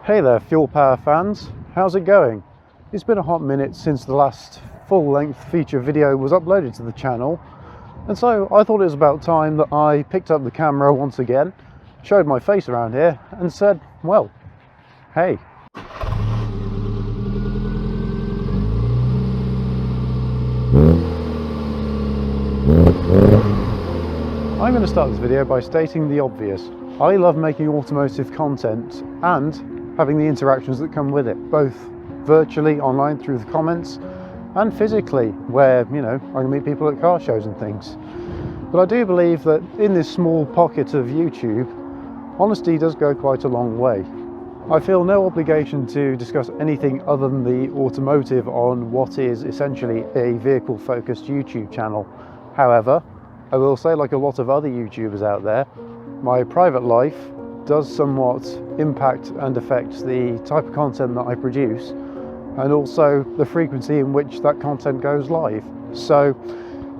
Hey there, Fuel Power fans. How's it going? It's been a hot minute since the last full-length feature video was uploaded to the channel, and so I thought it was about time that I picked up the camera once again, showed my face around here, and said, well, hey. I'm going to start this video by stating the obvious. I love making automotive content and having the interactions that come with it, both virtually online through the comments and physically where, you know, I can meet people at car shows and things. But I do believe that in this small pocket of YouTube, honesty does go quite a long way. I feel no obligation to discuss anything other than the automotive on what is essentially a vehicle-focused YouTube channel. However, I will say, like a lot of other YouTubers out there, my private life does somewhat impact and affect the type of content that I produce, and also the frequency in which that content goes live. So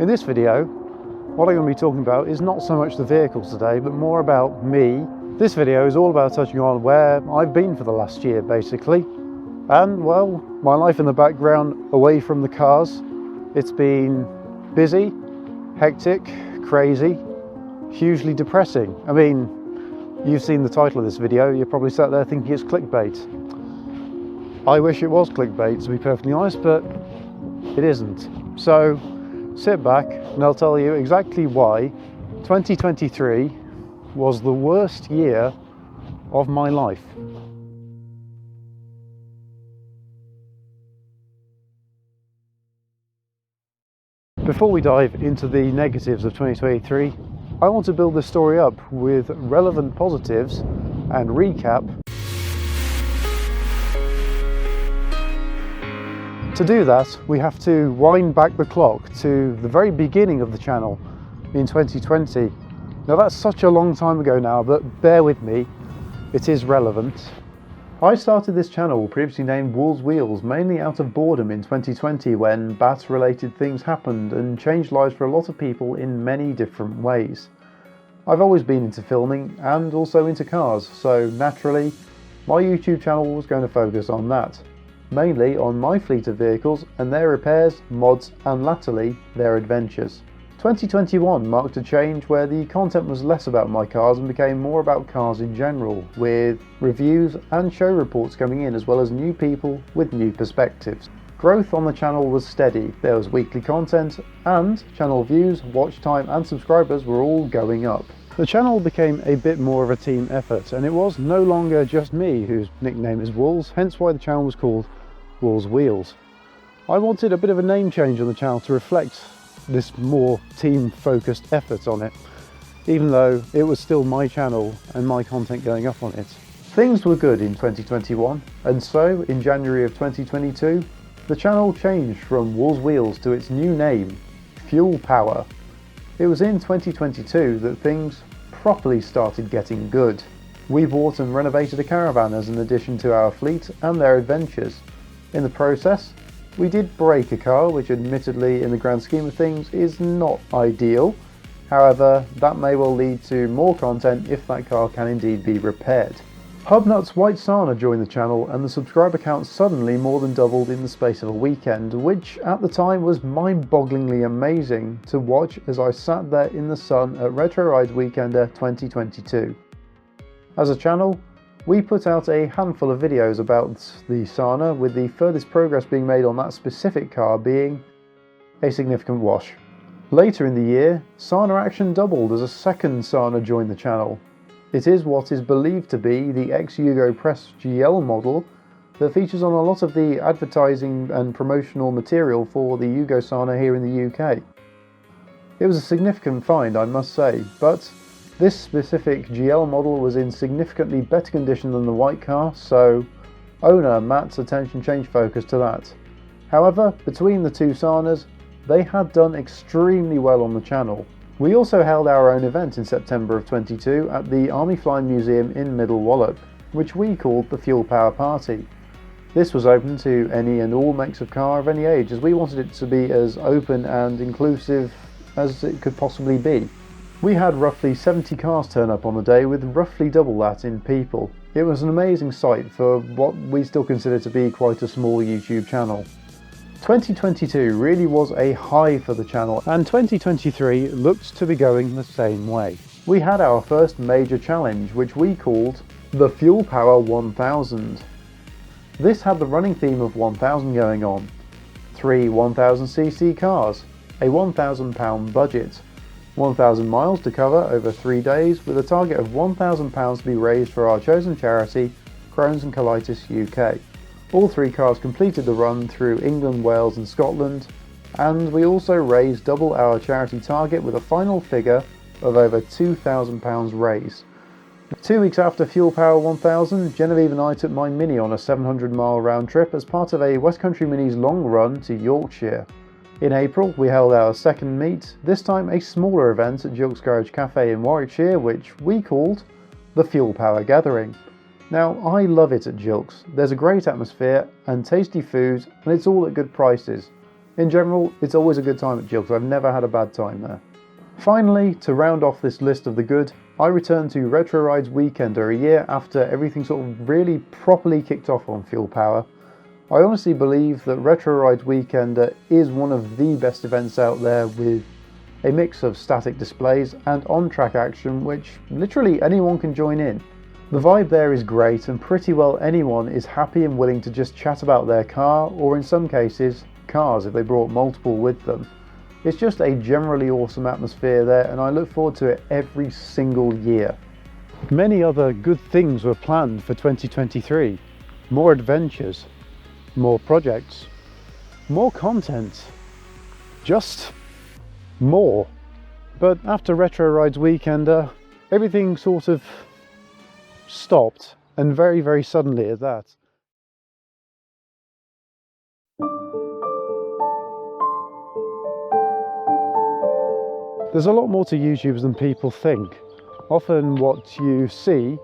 in this video, what I'm going to be talking about is not so much the vehicles today, but more about me. This video is all about touching on where I've been for the last year, basically, and well, my life in the background away from the cars. It's been busy, hectic, crazy, hugely depressing. I mean, you've seen the title of this video, you're probably sat there thinking it's clickbait. I wish it was clickbait, to be perfectly honest, but it isn't. So sit back and I'll tell you exactly why 2023 was the worst year of my life. Before we dive into the negatives of 2023, I want to build this story up with relevant positives and recap. To do that, we have to wind back the clock to the very beginning of the channel in 2020. Now that's such a long time ago now, but bear with me, it is relevant. I started this channel, previously named Wool's Wheels, mainly out of boredom in 2020 when bat-related things happened and changed lives for a lot of people in many different ways. I've always been into filming and also into cars, so naturally my YouTube channel was going to focus on that, mainly on my fleet of vehicles and their repairs, mods and latterly their adventures. 2021 marked a change where the content was less about my cars and became more about cars in general, with reviews and show reports coming in, as well as new people with new perspectives. Growth on the channel was steady. There was weekly content and channel views, watch time and subscribers were all going up. The channel became a bit more of a team effort, and it was no longer just me whose nickname is Wools, hence why the channel was called Wool's Wheels. I wanted a bit of a name change on the channel to reflect this more team-focused effort on it, even though it was still my channel and my content going up on it. Things were good in 2021, and so in January of 2022, the channel changed from Wool's Wheels to its new name, Fuel Power. It was in 2022 that things properly started getting good. We bought and renovated a caravan as an addition to our fleet and their adventures. In the process, we did break a car, which admittedly in the grand scheme of things is not ideal. However, that may well lead to more content if that car can indeed be repaired. Hubnut's White Sana joined the channel and the subscriber count suddenly more than doubled in the space of a weekend, which at the time was mind-bogglingly amazing to watch as I sat there in the sun at Retro Rides Weekender 2022. As a channel, we put out a handful of videos about the Sana, with the furthest progress being made on that specific car being a significant wash. Later in the year, Sana action doubled as a second Sana joined the channel. It is what is believed to be the ex-Yugo Press GL model that features on a lot of the advertising and promotional material for the Yugo Sana here in the UK. It was a significant find, I must say, but this specific GL model was in significantly better condition than the white car, so owner Matt's attention changed focus to that. However, between the two Sanas, they had done extremely well on the channel. We also held our own event in September of 22 at the Army Flying Museum in Middle Wallop, which we called the Fuel Power Party. This was open to any and all makes of car of any age, as we wanted it to be as open and inclusive as it could possibly be. We had roughly 70 cars turn up on the day, with roughly double that in people. It was an amazing sight for what we still consider to be quite a small YouTube channel. 2022 really was a high for the channel, and 2023 looked to be going the same way. We had our first major challenge, which we called the Fuel Power 1000. This had the running theme of 1000 going on, 3 1000cc cars, a £1,000 budget, 1,000 miles to cover over 3 days, with a target of £1,000 to be raised for our chosen charity, Crohn's and Colitis UK. All 3 cars completed the run through England, Wales and Scotland, and we also raised double our charity target with a final figure of over £2,000 raised. 2 weeks after Fuel Power 1000, Genevieve and I took my Mini on a 700-mile round trip as part of a West Country Mini's long run to Yorkshire. In April, we held our second meet, this time a smaller event at Gilks Garage Cafe in Warwickshire, which we called the Fuel Power Gathering. Now, I love it at Gilks. There's a great atmosphere and tasty food, and it's all at good prices. In general, it's always a good time at Gilks. I've never had a bad time there. Finally, to round off this list of the good, I returned to Retro Rides Weekender a year after everything sort of really properly kicked off on Fuel Power. I honestly believe that Retro Rides Weekender is one of the best events out there, with a mix of static displays and on-track action which literally anyone can join in. The vibe there is great, and pretty well anyone is happy and willing to just chat about their car, or in some cases, cars if they brought multiple with them. It's just a generally awesome atmosphere there, and I look forward to it every single year. Many other good things were planned for 2023. More adventures, more projects, more content, just more. But after Retro Rides Weekender, everything sort of stopped, and very, very suddenly at that. There's a lot more to YouTube than people think. Often what you see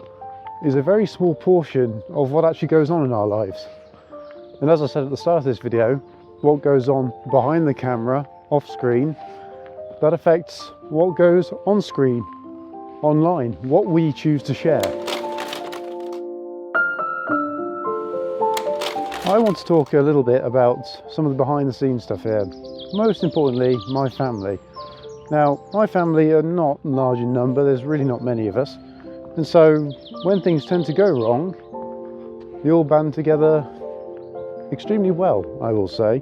is a very small portion of what actually goes on in our lives. And as I said at the start of this video, what goes on behind the camera, off screen, that affects what goes on screen, online, what we choose to share. I want to talk a little bit about some of the behind the scenes stuff here. Most importantly, my family. Now, my family are not large in number, there's really not many of us. And so, when things tend to go wrong, we all band together extremely well, I will say.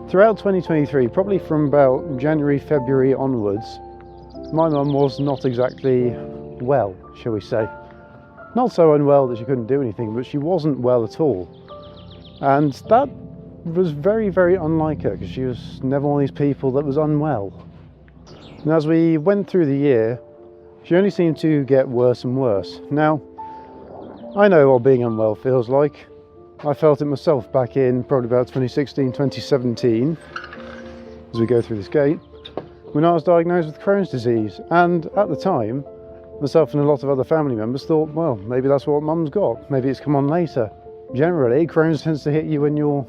Throughout 2023, probably from about January, February onwards, my mum was not exactly well, shall we say. Not so unwell that she couldn't do anything, but she wasn't well at all. And that was very, very unlike her, because she was never one of these people that was unwell. And as we went through the year, she only seemed to get worse and worse. Now, I know what being unwell feels like. I felt it myself back in probably about 2016, 2017, as we go through this gate, when I was diagnosed with Crohn's disease. And at the time, myself and a lot of other family members thought, well, maybe that's what mum's got. Maybe it's come on later. Generally, Crohn's tends to hit you when you're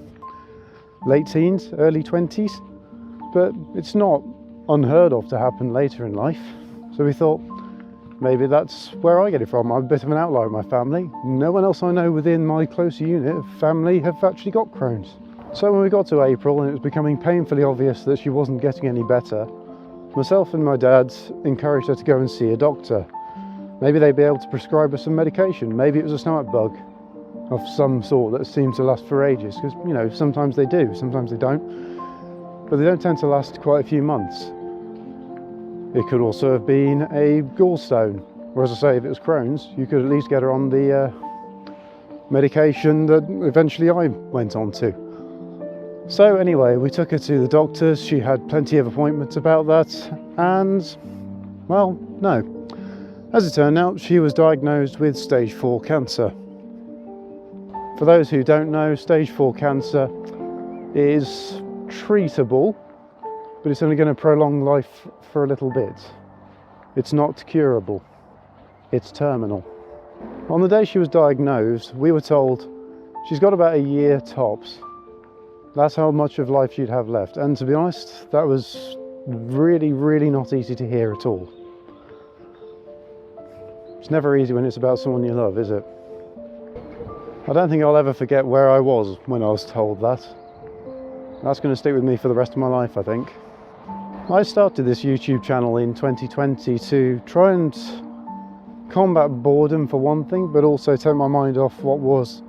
late teens, early 20s, but it's not unheard of to happen later in life. So we thought, maybe that's where I get it from. I'm a bit of an outlier in my family. No one else I know within my closer unit of family have actually got Crohn's. So when we got to April and it was becoming painfully obvious that she wasn't getting any better, myself and my dad encouraged her to go and see a doctor. Maybe they'd be able to prescribe her some medication. Maybe it was a stomach bug of some sort that seemed to last for ages, because, you know, sometimes they do, sometimes they don't, but they don't tend to last quite a few months. It could also have been a gallstone, or as I say, if it was Crohn's, you could at least get her on the medication that eventually I went on to. So anyway, we took her to the doctors. She had plenty of appointments about that, and, well, no. As it turned out, she was diagnosed with stage 4 cancer. For those who don't know, stage 4 cancer is treatable, but it's only going to prolong life for a little bit. It's not curable. It's terminal. On the day she was diagnosed, we were told she's got about a year tops. That's how much of life she'd have left. And to be honest, that was really, really not easy to hear at all. It's never easy when it's about someone you love, is it? I don't think I'll ever forget where I was when I was told that. That's going to stick with me for the rest of my life, I think. I started this YouTube channel in 2020 to try and combat boredom for one thing, but also take my mind off what was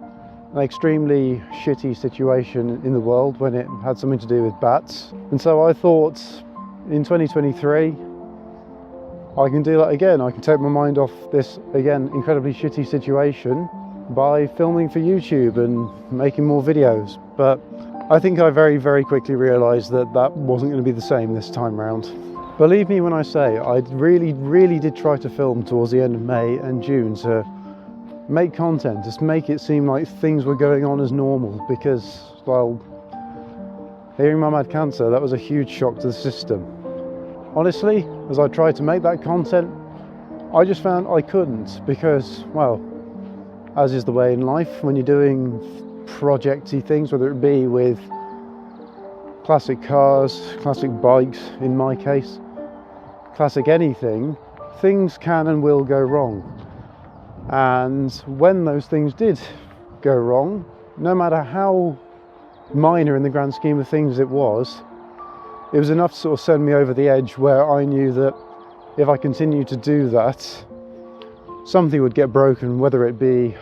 an extremely shitty situation in the world when it had something to do with bats. And so I thought in 2023 I can do that again. I can take my mind off this, again, incredibly shitty situation by filming for YouTube and making more videos. But I think I very, very quickly realised that that wasn't going to be the same this time round. Believe me when I say I really, really did try to film towards the end of May and June to make content, just make it seem like things were going on as normal, because, well, hearing Mum had cancer, that was a huge shock to the system. Honestly, as I tried to make that content, I just found I couldn't, because, well, as is the way in life, when you're doing projecty things, whether it be with classic cars, classic bikes in my case, classic anything, things can and will go wrong. And when those things did go wrong, no matter how minor in the grand scheme of things it was enough to sort of send me over the edge, where I knew that if I continued to do that, something would get broken, whether it be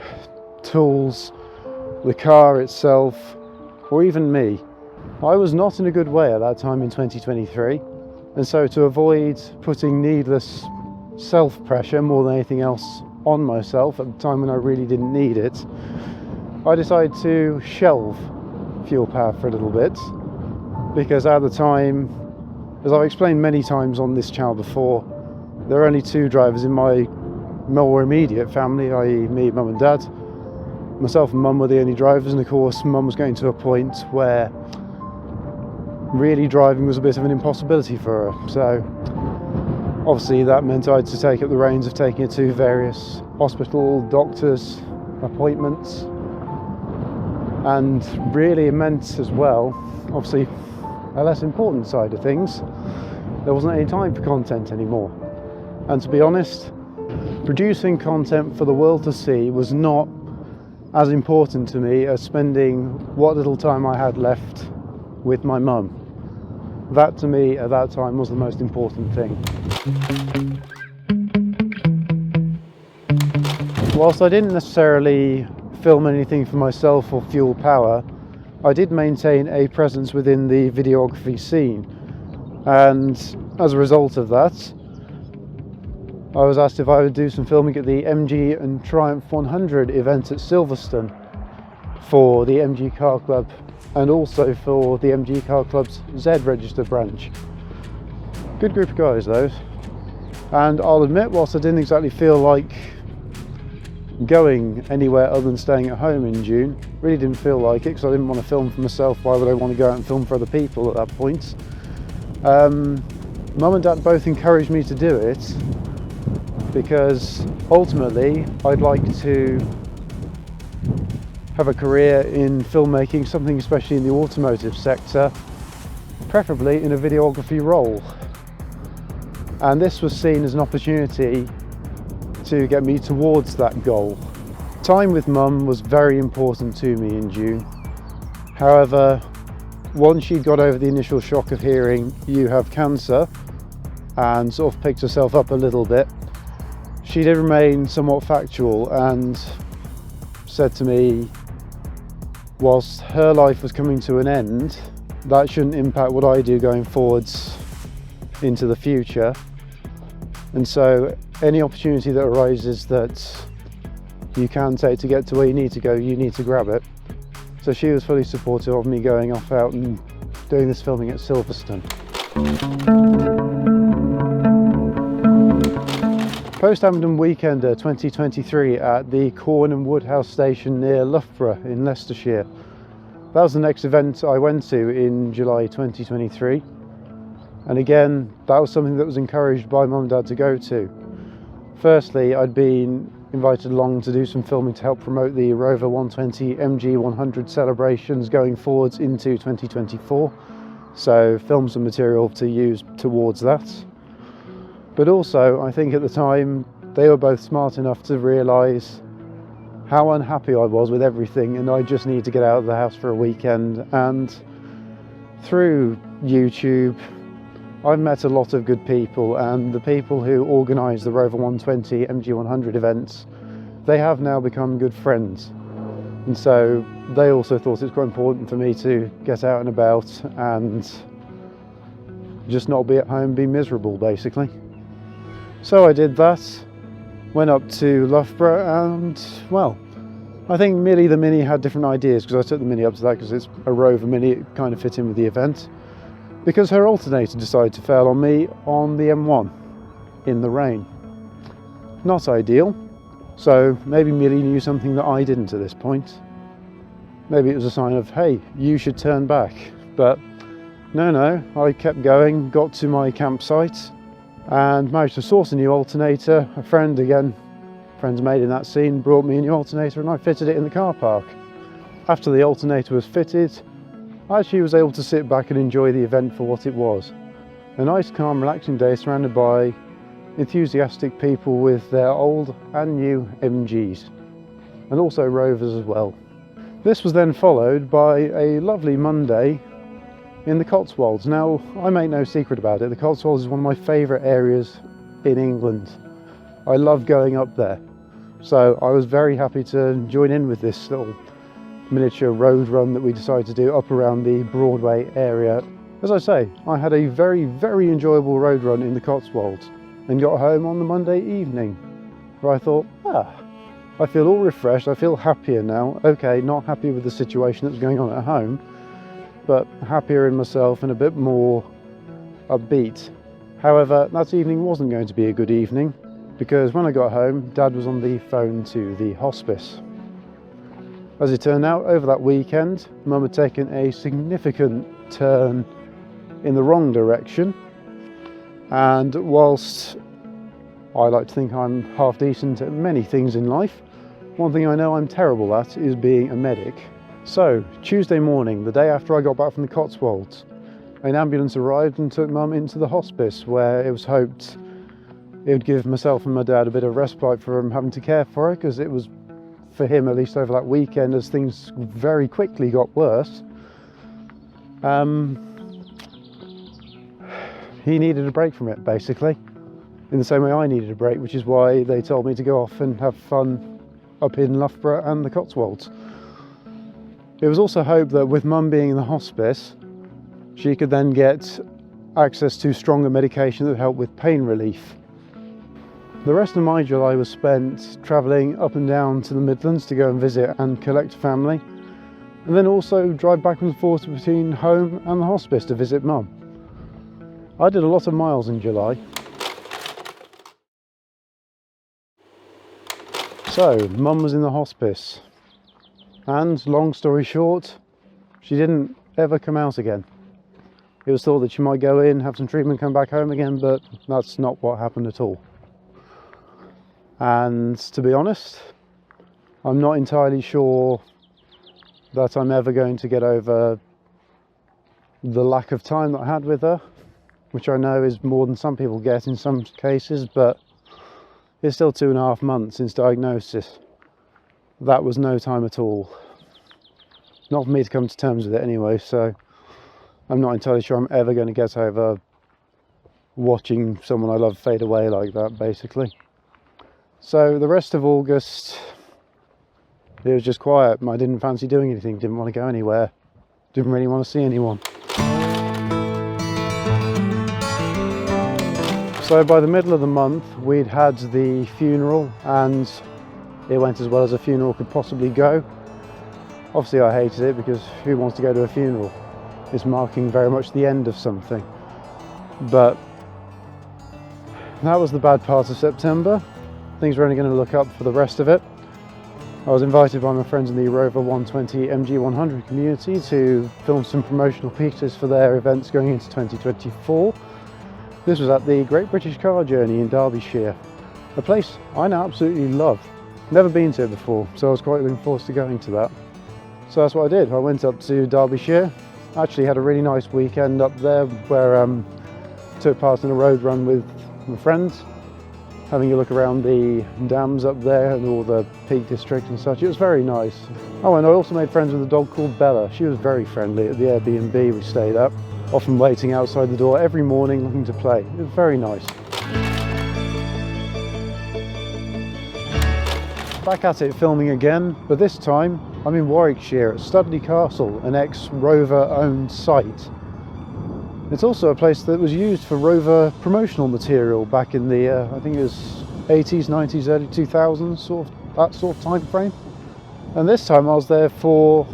tools, the car itself, or even me. I was not in a good way at that time in 2023, and so to avoid putting needless self-pressure more than anything else on myself at the time when I really didn't need it, I decided to shelve Fuel Power for a little bit, because at the time, as I've explained many times on this channel before, there are only two drivers in my more immediate family, i.e. me, Mum and Dad. Myself and Mum were the only drivers, and of course Mum was getting to a point where really driving was a bit of an impossibility for her. So obviously that meant I had to take up the reins of taking her to various hospital, doctors, appointments, and really it meant as well, obviously a less important side of things, there wasn't any time for content anymore. And to be honest, producing content for the world to see was not as important to me as spending what little time I had left with my mum. That to me at that time was the most important thing. Whilst I didn't necessarily film anything for myself or Fuel Power, I did maintain a presence within the videography scene, and as a result of that I was asked if I would do some filming at the MG and Triumph 100 event at Silverstone for the MG Car Club, and also for the MG Car Club's Z register branch. Good group of guys those, and I'll admit, whilst I didn't exactly feel like going anywhere other than staying at home in June, really didn't feel like it because I didn't want to film for myself. Why would I want to go out and film for other people at that point? Mum and Dad both encouraged me to do it, because ultimately I'd like to have a career in filmmaking, something especially in the automotive sector, preferably in a videography role. And this was seen as an opportunity to get me towards that goal. Time with Mum was very important to me in June. However, once she'd got over the initial shock of hearing you have cancer and sort of picked herself up a little bit, she did remain somewhat factual and said to me, whilst her life was coming to an end, that shouldn't impact what I do going forwards into the future. And so any opportunity that arises that you can take to get to where you need to go, you need to grab it. So she was fully supportive of me going off out and doing this filming at Silverstone. Post-Hampton Weekender 2023 at the Corn and Woodhouse station near Loughborough in Leicestershire. That was the next event I went to in July 2023. And again, that was something that was encouraged by Mum and Dad to go to. Firstly, I'd been invited along to do some filming to help promote the Rover 120 MG 100 celebrations going forwards into 2024. So film some material to use towards that. But also, I think at the time, they were both smart enough to realise how unhappy I was with everything, and I just needed to get out of the house for a weekend. And through YouTube, I've met a lot of good people, and the people who organise the Rover 120 MG100 events, they have now become good friends. And so they also thought it was quite important for me to get out and about and just not be at home, be miserable basically. So I did that, went up to Loughborough, and well, I think Millie the Mini had different ideas, because I took the Mini up to that because it's a Rover Mini, it kind of fit in with the event, because her alternator decided to fail on me on the M1 in the rain. Not ideal. So maybe Millie knew something that I didn't at this point. Maybe it was a sign of, hey, you should turn back. But no, I kept going, got to my campsite and managed to source a new alternator. A friend's mate in that scene, brought me a new alternator and I fitted it in the car park. After the alternator was fitted, I actually was able to sit back and enjoy the event for what it was. A nice, calm, relaxing day surrounded by enthusiastic people with their old and new MGs, and also Rovers as well. This was then followed by a lovely Monday in the Cotswolds. Now, I make no secret about it, the Cotswolds is one of my favourite areas in England. I love going up there, so I was very happy to join in with this little miniature road run that we decided to do up around the Broadway area. As I say, I had a very, very enjoyable road run in the Cotswolds, and got home on the Monday evening, where I thought, I feel all refreshed, I feel happier now. Okay, not happy with the situation that's going on at home, but happier in myself and a bit more upbeat. However, that evening wasn't going to be a good evening, because when I got home, Dad was on the phone to the hospice. As it turned out, over that weekend, Mum had taken a significant turn in the wrong direction. And whilst I like to think I'm half decent at many things in life, one thing I know I'm terrible at is being a medic. So, Tuesday morning, the day after I got back from the Cotswolds, an ambulance arrived and took Mum into the hospice, where it was hoped it would give myself and my dad a bit of respite from having to care for her, because it was, for him at least over that weekend, as things very quickly got worse, he needed a break from it, basically, in the same way I needed a break, which is why they told me to go off and have fun up in Loughborough and the Cotswolds. It was also hoped that with Mum being in the hospice, she could then get access to stronger medication that would help with pain relief. The rest of my July was spent travelling up and down to the Midlands to go and visit and collect family, and then also drive back and forth between home and the hospice to visit Mum. I did a lot of miles in July. So, Mum was in the hospice, and long story short, she didn't ever come out again. It was thought that she might go in, have some treatment, come back home again, but that's not what happened at all. And to be honest, I'm not entirely sure that I'm ever going to get over the lack of time that I had with her, which I know is more than some people get in some cases, but it's still 2.5 months since diagnosis. That was no time at all. Not for me to come to terms with it anyway, so I'm not entirely sure I'm ever going to get over watching someone I love fade away like that, basically. So the rest of August, it was just quiet. I didn't fancy doing anything, didn't want to go anywhere, didn't really want to see anyone. So by the middle of the month, we'd had the funeral, and it went as well as a funeral could possibly go. Obviously I hated it, because who wants to go to a funeral? It's marking very much the end of something. But that was the bad part of September. Things were only going to look up for the rest of it. I was invited by my friends in the Rover 120 MG100 community to film some promotional pieces for their events going into 2024. This was at the Great British Car Journey in Derbyshire, a place I now absolutely love. Never been to it before, so I was quite looking forward to going to that. So that's what I did. I went up to Derbyshire, actually had a really nice weekend up there where I took part in a road run with my friends. having a look around the dams up there and all the Peak District and such. It was very nice. Oh, and I also made friends with a dog called Bella. She was very friendly at the Airbnb we stayed at, often waiting outside the door every morning looking to play. It was very nice. Back at it filming again, but this time I'm in Warwickshire at Studley Castle, an ex-Rover owned site. It's also a place that was used for Rover promotional material back in the, I think it was 80s, 90s, early 2000s, that sort of time frame. And this time I was there for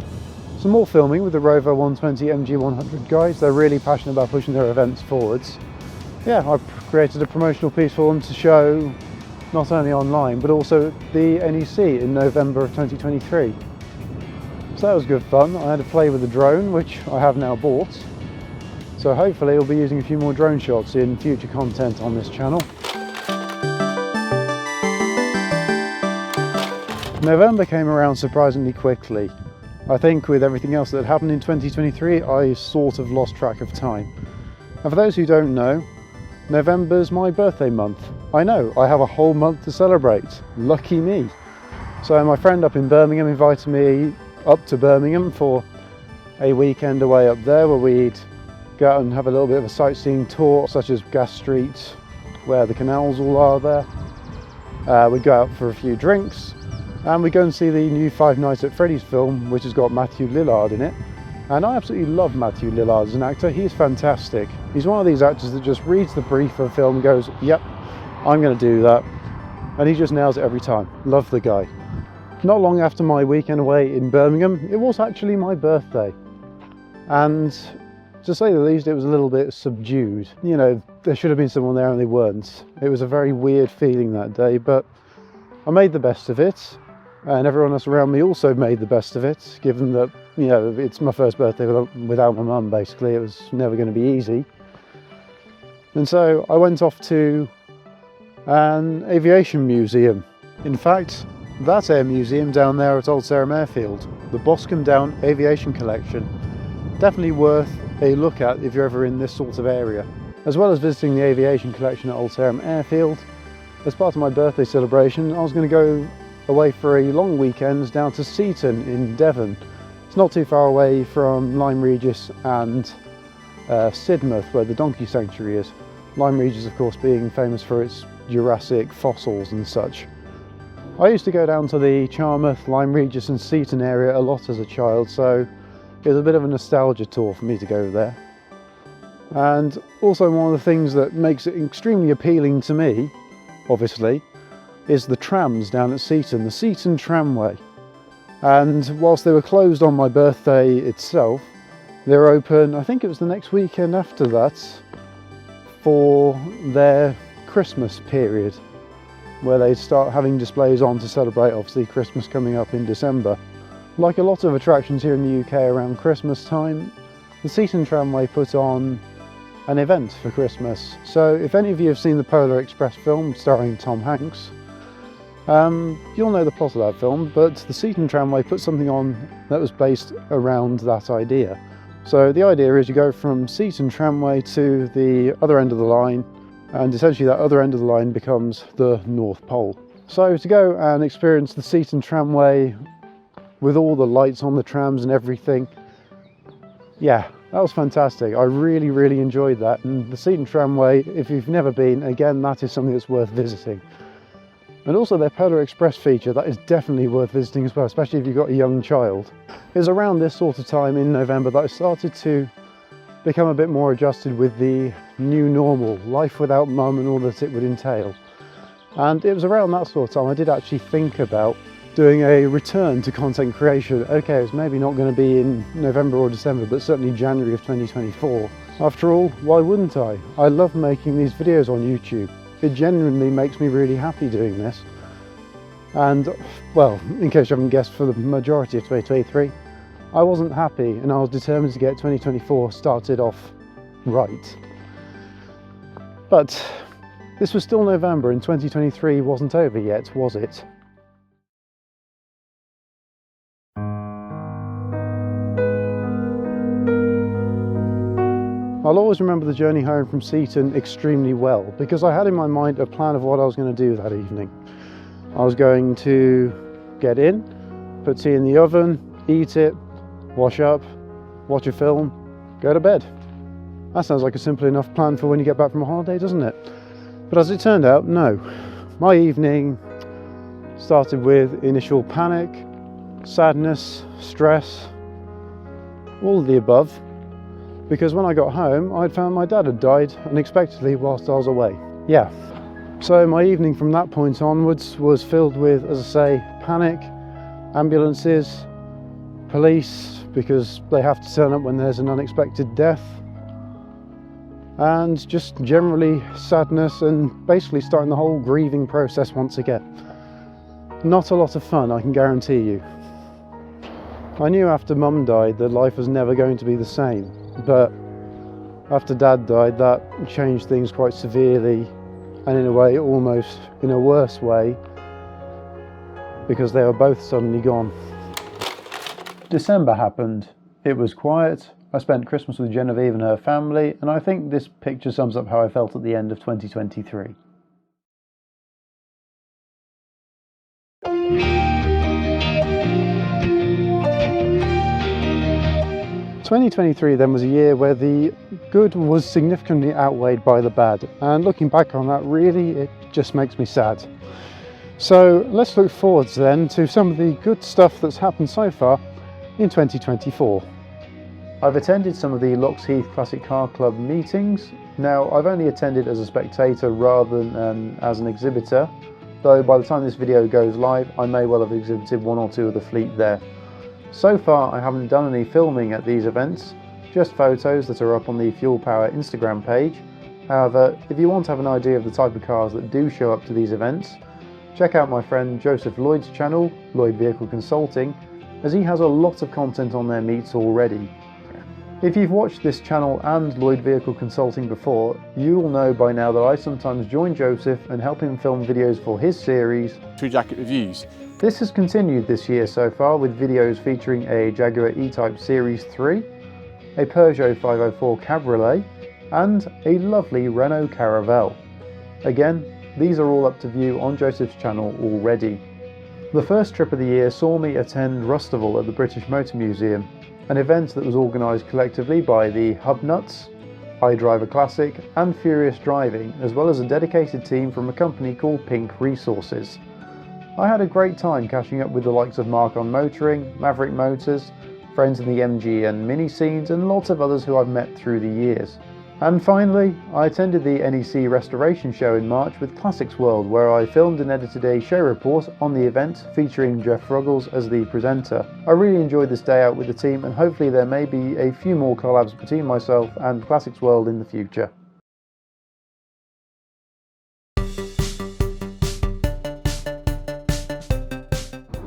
some more filming with the Rover 120 MG100 guys. They're really passionate about pushing their events forwards. Yeah, I created a promotional piece for them to show not only online but also at the NEC in November of 2023. So that was good fun. I had to play with the drone, which I have now bought. So hopefully I'll be using a few more drone shots in future content on this channel. November came around surprisingly quickly. I think with everything else that happened in 2023, I sort of lost track of time. And for those who don't know, November's my birthday month. I know, I have a whole month to celebrate. Lucky me. So my friend up in Birmingham invited me up to Birmingham for a weekend away up there where we'd go out and have a little bit of a sightseeing tour, such as Gas Street, where the canals all are there. We'd go out for a few drinks, and we'd go and see the new Five Nights at Freddy's film, which has got Matthew Lillard in it. And I absolutely love Matthew Lillard as an actor. He's fantastic. He's one of these actors that just reads the brief of a film and goes, yep, I'm going to do that. And he just nails it every time. Love the guy. Not long after my weekend away in Birmingham, it was actually my birthday. And to say the least, it was a little bit subdued. You know, there should have been someone there and they weren't. It was a very weird feeling that day, but I made the best of it. And everyone else around me also made the best of it, given that, you know, it's my first birthday without my mum, basically. It was never going to be easy. And so I went off to an aviation museum. In fact, that air museum down there at Old Sarum Airfield, the Boscombe Down Aviation Collection. Definitely worth a look at if you're ever in this sort of area. As well as visiting the aviation collection at Old Sarum Airfield, as part of my birthday celebration, I was going to go away for a long weekend down to Seaton in Devon. It's not too far away from Lyme Regis and Sidmouth, where the donkey sanctuary is. Lyme Regis, of course, being famous for its Jurassic fossils and such. I used to go down to the Charmouth, Lyme Regis and Seaton area a lot as a child, so it was a bit of a nostalgia tour for me to go there. And also one of the things that makes it extremely appealing to me, obviously, is the trams down at Seaton, the Seaton Tramway. And whilst they were closed on my birthday itself, they were open, I think it was the next weekend after that, for their Christmas period, where they start having displays on to celebrate, obviously, Christmas coming up in December. Like a lot of attractions here in the UK around Christmas time, the Seaton Tramway put on an event for Christmas. So if any of you have seen the Polar Express film starring Tom Hanks, you'll know the plot of that film, but the Seaton Tramway put something on that was based around that idea. So the idea is you go from Seaton Tramway to the other end of the line, and essentially that other end of the line becomes the North Pole. So to go and experience the Seaton Tramway with all the lights on the trams and everything, yeah, that was fantastic. I really, really enjoyed that. And the Seaton Tramway, if you've never been, again, that is something that's worth visiting. And also their Polar Express feature, that is definitely worth visiting as well, especially if you've got a young child. It was around this sort of time in November that I started to become a bit more adjusted with the new normal, life without mum and all that it would entail. And it was around that sort of time I did actually think about doing a return to content creation. Okay, it's maybe not going to be in November or December, but certainly January of 2024. After all, why wouldn't I? I love making these videos on YouTube. It genuinely makes me really happy doing this. And, well, in case you haven't guessed, for the majority of 2023, I wasn't happy, and I was determined to get 2024 started off right. But this was still November, and 2023 wasn't over yet, was it? I'll always remember the journey home from Seaton extremely well, because I had in my mind a plan of what I was going to do that evening. I was going to get in, put tea in the oven, eat it, wash up, watch a film, go to bed. That sounds like a simple enough plan for when you get back from a holiday, doesn't it? But as it turned out, no. My evening started with initial panic, sadness, stress, all of the above, because when I got home, I'd found my dad had died unexpectedly whilst I was away. Yeah. So my evening from that point onwards was filled with, as I say, panic, ambulances, police, because they have to turn up when there's an unexpected death, and just generally sadness and basically starting the whole grieving process once again. Not a lot of fun, I can guarantee you. I knew after Mum died that life was never going to be the same, but after Dad died, that changed things quite severely, and in a way almost in a worse way, because they were both suddenly gone. December happened. It was quiet. I spent Christmas with Genevieve and her family, and I think this picture sums up how I felt at the end of 2023. "2023 then was a year where the good was significantly outweighed by the bad, and looking back on that, really it just makes me sad. So let's look forwards then to some of the good stuff that's happened so far in 2024. I've attended some of the Loxheath Classic Car Club meetings. Now, I've only attended as a spectator rather than as an exhibitor, though by the time this video goes live, I may well have exhibited one or two of the fleet there. So far, I haven't done any filming at these events, just photos that are up on the Fuel Power Instagram page. However, if you want to have an idea of the type of cars that do show up to these events, check out my friend Joseph Lloyd's channel, Lloyd Vehicle Consulting, as he has a lot of content on their meets already. If you've watched this channel and Lloyd Vehicle Consulting before, you will know by now that I sometimes join Joseph and help him film videos for his series, True Jacket Reviews. This has continued this year so far with videos featuring a Jaguar E-Type Series 3, a Peugeot 504 Cabriolet, and a lovely Renault Caravelle. Again, these are all up to view on Joseph's channel already. The first trip of the year saw me attend Rustival at the British Motor Museum, an event that was organised collectively by the Hubnuts, iDriver Classic and Furious Driving, as well as a dedicated team from a company called Pink Resources. I had a great time catching up with the likes of Mark on Motoring, Maverick Motors, friends in the MG and Mini scenes, and lots of others who I've met through the years. And finally, I attended the NEC Restoration Show in March with Classics World, where I filmed and edited a show report on the event featuring Jeff Ruggles as the presenter. I really enjoyed this day out with the team, and hopefully there may be a few more collabs between myself and Classics World in the future.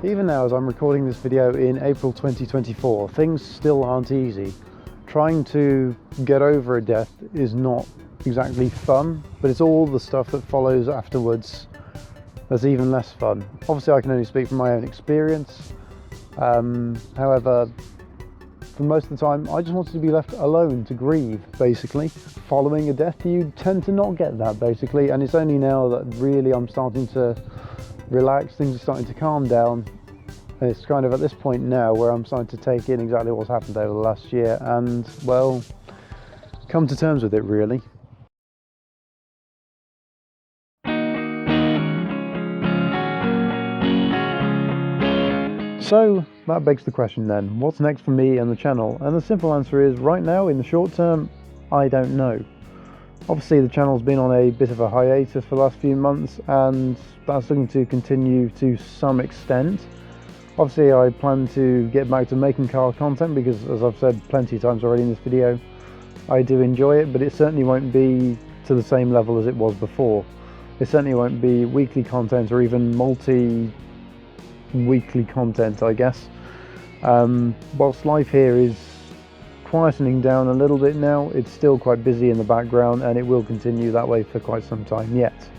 Even now, as I'm recording this video in April 2024, things still aren't easy. Trying to get over a death is not exactly fun, but it's all the stuff that follows afterwards that's even less fun. Obviously, I can only speak from my own experience. However, for most of the time, I just wanted to be left alone to grieve, basically. Following a death, you tend to not get that, basically, and it's only now that really I'm starting to relax, things are starting to calm down. And it's kind of at this point now where I'm starting to take in exactly what's happened over the last year and, well, come to terms with it, really. So that begs the question then, what's next for me and the channel? And the simple answer is, right now, in the short term, I don't know. Obviously the channel's been on a bit of a hiatus for the last few months, and that's looking to continue to some extent. Obviously I plan to get back to making car content because, as I've said plenty of times already in this video, I do enjoy it, but it certainly won't be to the same level as it was before. It certainly won't be weekly content or even multi-weekly content, I guess. Whilst life here is quietening down a little bit now, it's still quite busy in the background, and it will continue that way for quite some time yet.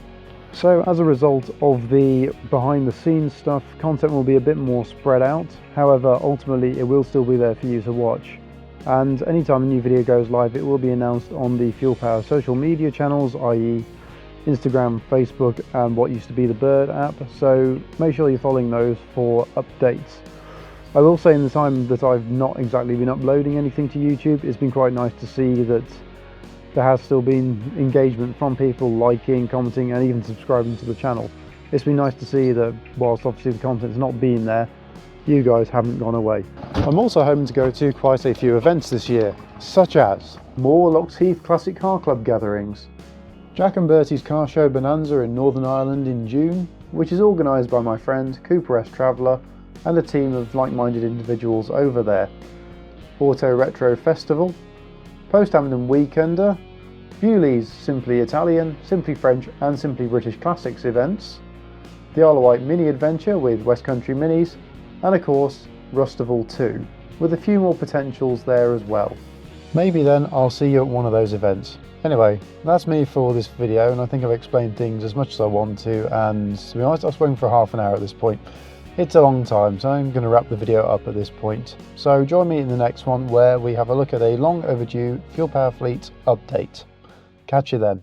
So as a result of the behind the scenes stuff, content will be a bit more spread out. However, ultimately it will still be there for you to watch. and anytime a new video goes live it will be announced on the Fuel Power social media channels, i.e. Instagram, Facebook and what used to be the Bird app, so make sure you're following those for updates. I will say in the time that I've not exactly been uploading anything to YouTube, it's been quite nice to see that there has still been engagement from people liking, commenting and even subscribing to the channel. It's been nice to see that whilst obviously the content's not been there, you guys haven't gone away. I'm also hoping to go to quite a few events this year, such as more Loxheath Classic Car Club gatherings, Jack and Bertie's Car Show Bonanza in Northern Ireland in June, which is organised by my friend Cooper S Traveller and a team of like-minded individuals over there, Auto Retro Festival, Post Hamilton Weekender, Bewley's Simply Italian, Simply French and Simply British Classics events, the Isle of Wight Mini Adventure with West Country Minis, and of course Rustival 2, with a few more potentials there as well. Maybe then I'll see you at one of those events. Anyway, that's me for this video, and I think I've explained things as much as I want to, and to be honest I've spoken for half an hour at this point. It's a long time, so I'm going to wrap the video up at this point. So join me in the next one where we have a look at a long overdue Fuel Power Fleet update. Catch you then.